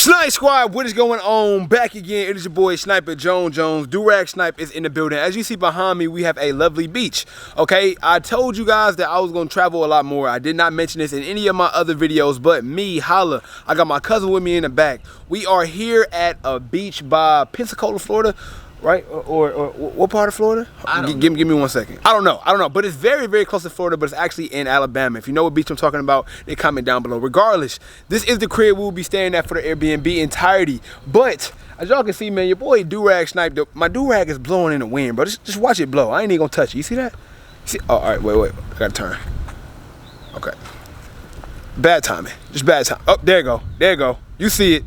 Snipe Squad, what is going on? Back again, it is your boy Sniper Jones. Durag Snipe is in the building. As you see behind me, we have a lovely beach. Okay, I told you guys that I was gonna travel a lot more. I did not mention this in any of my other videos, but me, Holla, I got my cousin with me in the back. We are here at a beach by Pensacola, Florida. Right? Or what part of Florida? Give me 1 second. I don't know. But it's very, very close to Florida, but it's actually in Alabama. If you know what beach I'm talking about, then comment down below. Regardless, this is the crib we'll be staying at for the Airbnb entirety. But as y'all can see, man, your boy Durag Snipe, my Durag is blowing in the wind, bro. Just watch it blow. I ain't even gonna touch it. You see that? You see? Oh, all right, wait. I gotta turn. Okay. Bad timing. Just bad time. Oh, there you go. You see it.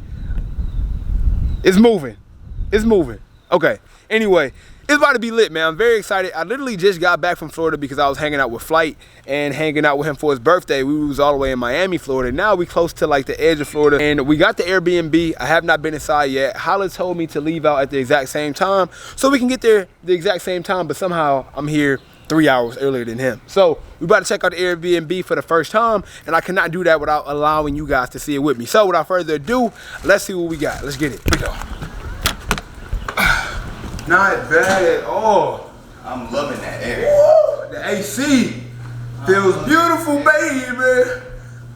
It's moving. Okay, anyway, it's about to be lit, man. I'm very excited. I literally just got back from Florida because I was hanging out with Flight and hanging out with him for his birthday. We was all the way in Miami, Florida. Now we close to like the edge of Florida, and we got the Airbnb. I have not been inside yet. Holla told me to leave out at the exact same time so we can get there the exact same time, but somehow I'm here 3 hours earlier than him. So we about to check out the Airbnb for the first time, and I cannot do that without allowing you guys to see it with me. So without further ado, let's see what we got. Let's get it. Here we go. Not bad at all. I'm loving that air. Woo, the AC feels beautiful,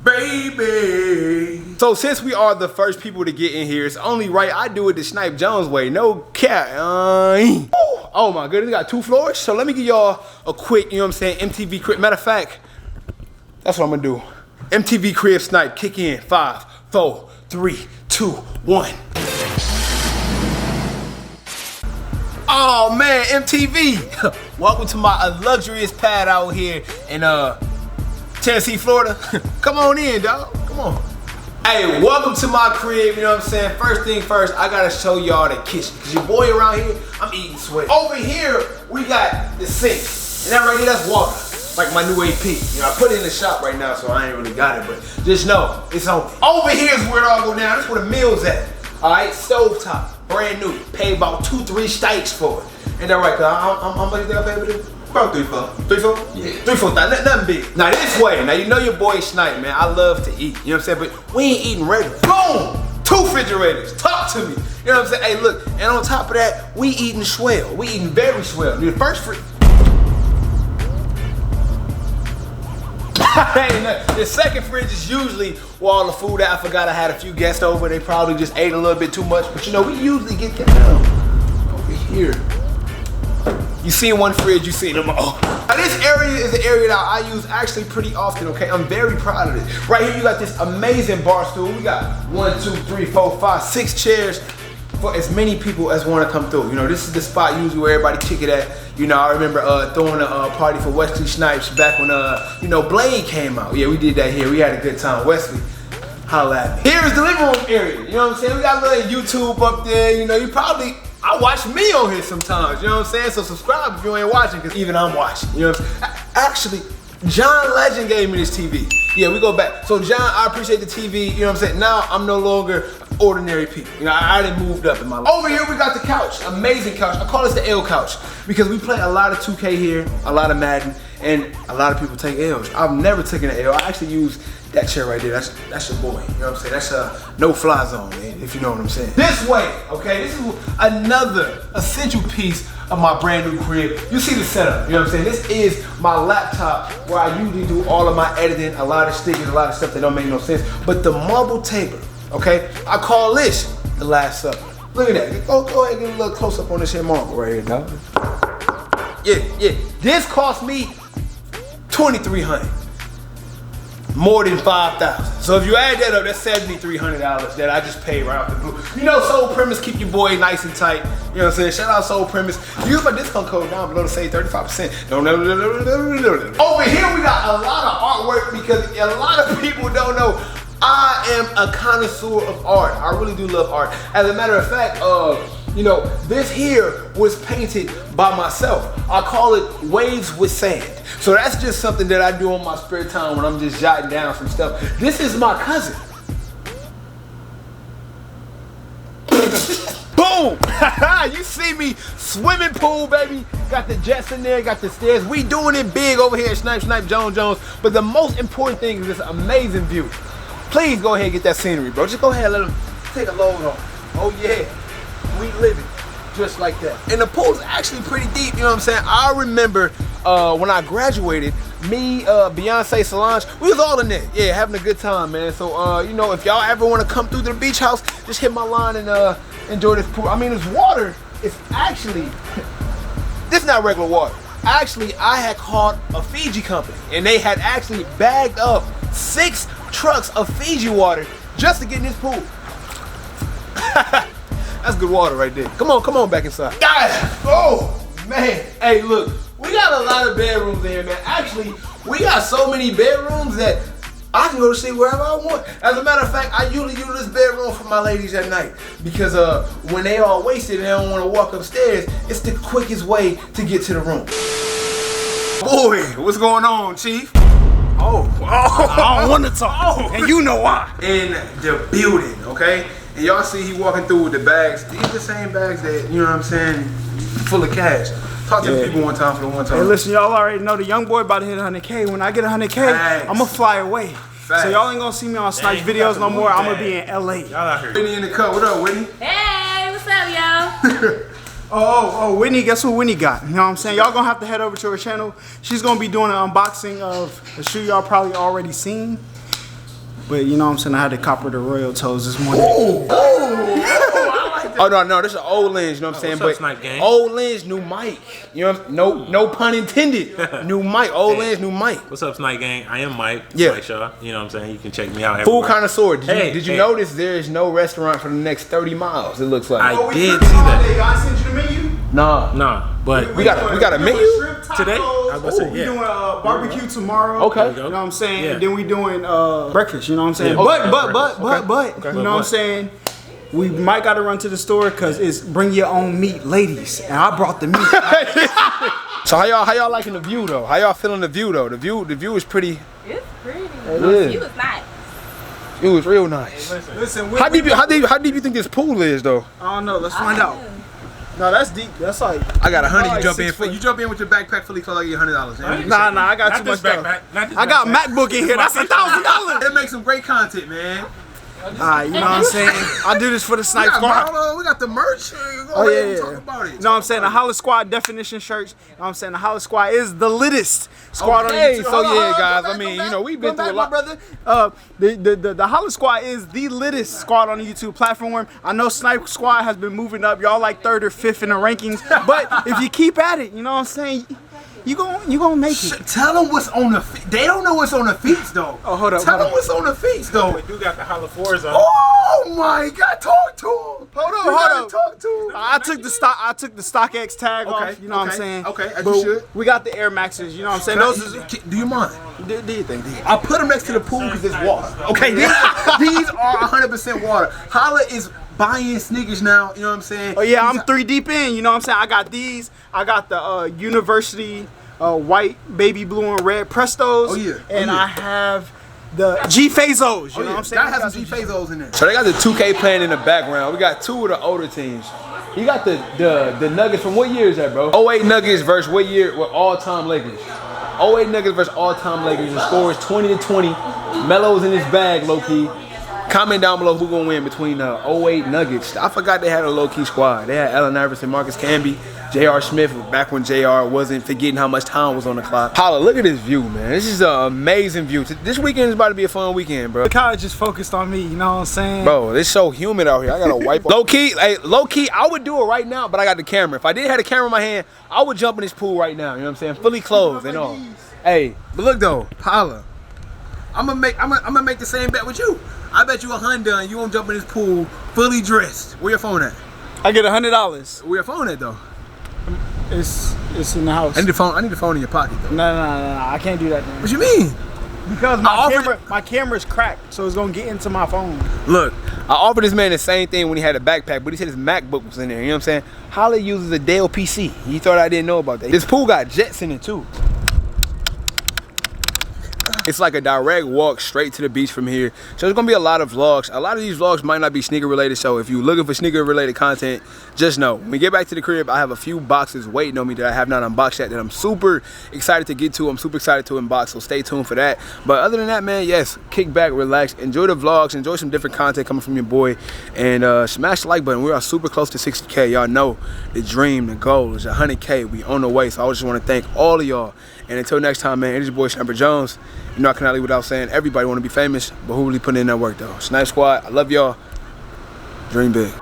baby. So since we are the first people to get in here, it's only right I do it the Snipe Jones way. No cap. Oh my goodness, got 2 floors. So let me give y'all a quick, you know what I'm saying, MTV crib. Matter of fact, that's what I'm gonna do. MTV crib Snipe, kick in. 5, 4, 3, 2, 1. Oh man, MTV. Welcome to my luxurious pad out here in Tennessee, Florida. Come on in, dog. Come on. Hey, welcome to my crib, you know what I'm saying? First thing first, I gotta show y'all the kitchen. Cause your boy around here, I'm eating sweat. Over here, we got the sink. And that right here, that's water. Like my new AP. You know, I put it in the shop right now, so I ain't really got it, but just know, it's on. Over here is where it all go down. That's where the meal's at. All right, stovetop. Brand new, paid about 2-3 stipes for it. Ain't that right? How much did I pay for this? About 3-4. 3-4? Yeah. 3-4, nothing big. Now this way, now you know your boy Snipe, man. I love to eat, you know what I'm saying? But we ain't eating regular. Boom! 2 refrigerators, talk to me. You know what I'm saying? Hey, look, and on top of that, we eating swell. We eating very swell. The first the second fridge is usually where all the food at. I forgot I had a few guests over. They probably just ate a little bit too much. But you know, we usually get down over here. You seen one fridge, you seen them all. Now this area is an area that I use actually pretty often, okay? I'm very proud of it. Right here, you got this amazing bar stool. We got 1, 2, 3, 4, 5, 6 chairs for as many people as want to come through. You know, this is the spot usually where everybody kick it at. You know, I remember throwing a party for Wesley Snipes back when, you know, Blade came out. Yeah, we did that here. We had a good time. Wesley, holla at me. Here is the living room area. You know what I'm saying? We got a little YouTube up there. You know, I watch me on here sometimes. You know what I'm saying? So subscribe if you ain't watching, because even I'm watching. You know what I'm saying? Actually, John Legend gave me this TV. Yeah, we go back. So John, I appreciate the TV. You know what I'm saying? Now I'm no longer ordinary people. You know, I done moved up in my life. Over here we got the couch, amazing couch. I call this the L couch because we play a lot of 2K here, a lot of Madden, and a lot of people take L's. I've never taken an L. I actually use that chair right there. That's your boy. You know what I'm saying? That's a no-fly zone, man, if you know what I'm saying. This way, okay? This is another essential piece of my brand new crib. You see the setup, you know what I'm saying? This is my laptop where I usually do all of my editing, a lot of stickers, a lot of stuff that don't make no sense. But the marble table, okay? I call this the Last Supper. Look at that. Go ahead and get a little close up on this here marble right here, dog. Yeah. This cost me $2,300. More than $5,000. So if you add that up, that's $7,300 that I just paid right off the blue. You know, Soul Premise, keep your boy nice and tight. You know what I'm saying? Shout out Soul Premise. Use my discount code down below to save 35%. Over here we got a lot of artwork because a lot of people don't know I am a connoisseur of art. I really do love art. As a matter of fact, you know, this here was painted by myself. I call it Waves with Sand. So that's just something that I do on my spare time when I'm just jotting down some stuff. This is my cousin. Boom! You see me, swimming pool, baby. Got the jets in there, got the stairs. We doing it big over here at Snipe Jones. But the most important thing is this amazing view. Please go ahead and get that scenery, bro. Just go ahead and take a load off. Oh yeah, we living just like that. And the pool's actually pretty deep, you know what I'm saying? I remember when I graduated, me, Beyonce, Solange, we was all in there. Yeah, having a good time, man. So, you know, if y'all ever want to come through to the beach house, just hit my line and enjoy this pool. I mean, this water is actually, this is not regular water. Actually, I had called a Fiji company, and they had actually bagged up 6 trucks of Fiji water just to get in this pool. That's good water right there. Come on back inside. Guys, oh man. Hey, look, we got a lot of bedrooms in here, man. Actually, we got so many bedrooms that I can go to sleep wherever I want. As a matter of fact, I usually use this bedroom for my ladies at night because when they all wasted and they don't want to walk upstairs, it's the quickest way to get to the room. Boy, what's going on, Chief? I don't want to talk, and you know why. In the building, okay? And y'all see he walking through with the bags. These the same bags that, you know what I'm saying, full of cash. Talk to the people one time for the one time. Hey, listen, y'all already know the young boy about to hit 100K. When I get 100K, I'm gonna fly away. Facts. So y'all ain't gonna see me on Snipes videos no more. I'm gonna be in LA. Y'all out here. Whitney in the cut. What up, Whitney? Hey, what's up, y'all? Oh, Whitney, guess what Whitney got? You know what I'm saying? Y'all gonna have to head over to her channel. She's gonna be doing an unboxing of a shoe y'all probably already seen. But you know what I'm saying? I had to copper the royal toes this morning. Oh no, this is an old lens, you know what I'm saying? What's but up, Snipe Gang? old lens, new mic. You know, no pun intended. New mic, old lens, new mic. What's up, Snipe Gang? I am Mike. Yeah. Mike Shaw. You know what I'm saying? You can check me out. Food everywhere. connoisseur. Did you Hey. notice there is no restaurant for the next 30 miles? It looks like. I did see that. I sent you the menu. Nah, but We got a menu? Today? I was gonna say, We yeah. doing barbecue tomorrow. Okay. You know what I'm saying? Yeah. And then we doing breakfast. You know what I'm saying? Yeah. But Okay. you know what I'm saying? We might gotta run to the store because it's bring your own meat, ladies. And I brought the meat. So how y'all liking the view though? How y'all feeling the view though? The view is pretty. It's pretty. It The is. view is nice. It was real nice. Listen, How deep you think this pool is though? I don't know. Let's find out. No, that's deep. That's like. I got 100. You Like jump in. 6 foot. You jump in with your backpack fully clothed. I get $100. Nah, I got Not too much this stuff. backpack. Not this I got backpack. MacBook in here. That's $1,000. It makes some great content, man. Alright, you know what I'm saying? I do this for the We Snipe got, Squad. we got the merch. Go Oh ahead and yeah, talk about it. You know what I'm saying? The Holla Squad definition shirts. You know what I'm saying? The Holla Squad is the littest squad Okay, on YouTube. so Hold on, yeah, hold on, guys, come I mean, back, you know, we've been come through a back, lot. my brother. The Holla Squad is the littest squad on the YouTube platform. I know Snipe Squad has been moving up. Y'all like 3rd or 5th in the rankings, but if you keep at it, you know what I'm saying? You gonna make it. Tell them what's on the feet. They don't know what's on the feet though. Oh, hold up, Tell hold them up. what's on the feet though. We do got the Holla 4s on. Oh my God! Talk to him. Hold up, You hold gotta up. Talk to him. I took the StockX tag off. You know what I'm okay, saying? okay, as But you should. we got the Air Maxes. You know what I'm saying? Those is. Do you mind? Do you think? I put them next to the pool because it's water. Okay, these are 100% water. Holla is buying sneakers now. You know what I'm saying? Oh yeah, I'm 3 deep in. You know what I'm saying? I got these. I got the University white, baby blue, and red Prestos. Oh, yeah. Oh, And yeah. I have the G Fazos. You know what I'm saying? Gotta have some G Fazos in there. So they got the 2K playing in the background. We got 2 of the older teams. You got the Nuggets from what year is that, bro? 08 Nuggets versus what year? What all-time Lakers? 08 Nuggets versus all-time Lakers. The score is 20-20. Melo's in his bag, low-key. Comment down below who gonna win between 08 Nuggets. I forgot they had a low-key squad. They had Allen Iverson, Marcus Camby, J.R. Smith, back when J.R. wasn't forgetting how much time was on the clock. Holla, look at this view, man. This is an amazing view. This weekend is about to be a fun weekend, bro. The college just focused on me. You know what I'm saying? Bro, it's so humid out here. I gotta wipe off. Low key, I would do it right now, but I got the camera. If I did have the camera in my hand, I would jump in this pool right now. You know what I'm saying? Fully clothed and all. Hey, but look though, Holla. I'm gonna make the same bet with you. I bet you $100 and you won't jump in this pool fully dressed. Where your phone at? I get $100. Where your phone at though? It's in the house. I need the phone in your pocket though. No, I can't do that. Man. What you mean? Because offered my camera's cracked, so it's gonna get into my phone. Look, I offered this man the same thing when he had a backpack, but he said his MacBook was in there. You know what I'm saying? Holla uses a Dell PC. He thought I didn't know about that. This pool got jets in it too. It's like a direct walk straight to the beach from here. So there's gonna be a lot of vlogs. A lot of these vlogs might not be sneaker related. So if you're looking for sneaker related content, just know when we get back to the crib, I have a few boxes waiting on me that I have not unboxed yet that I'm super excited to get to. I'm super excited to unbox. So stay tuned for that. But other than that, man, yes, kick back, relax, enjoy the vlogs, enjoy some different content coming from your boy, and smash the like button. We are super close to 60K. Y'all know the dream, the goal is 100K. We on the way. So I just want to thank all of y'all. And until next time, man, it is your boy Sniper Jones. You know I cannot leave without saying everybody want to be famous, but who really putting in that work though? Snipe Squad, I love y'all. Dream big.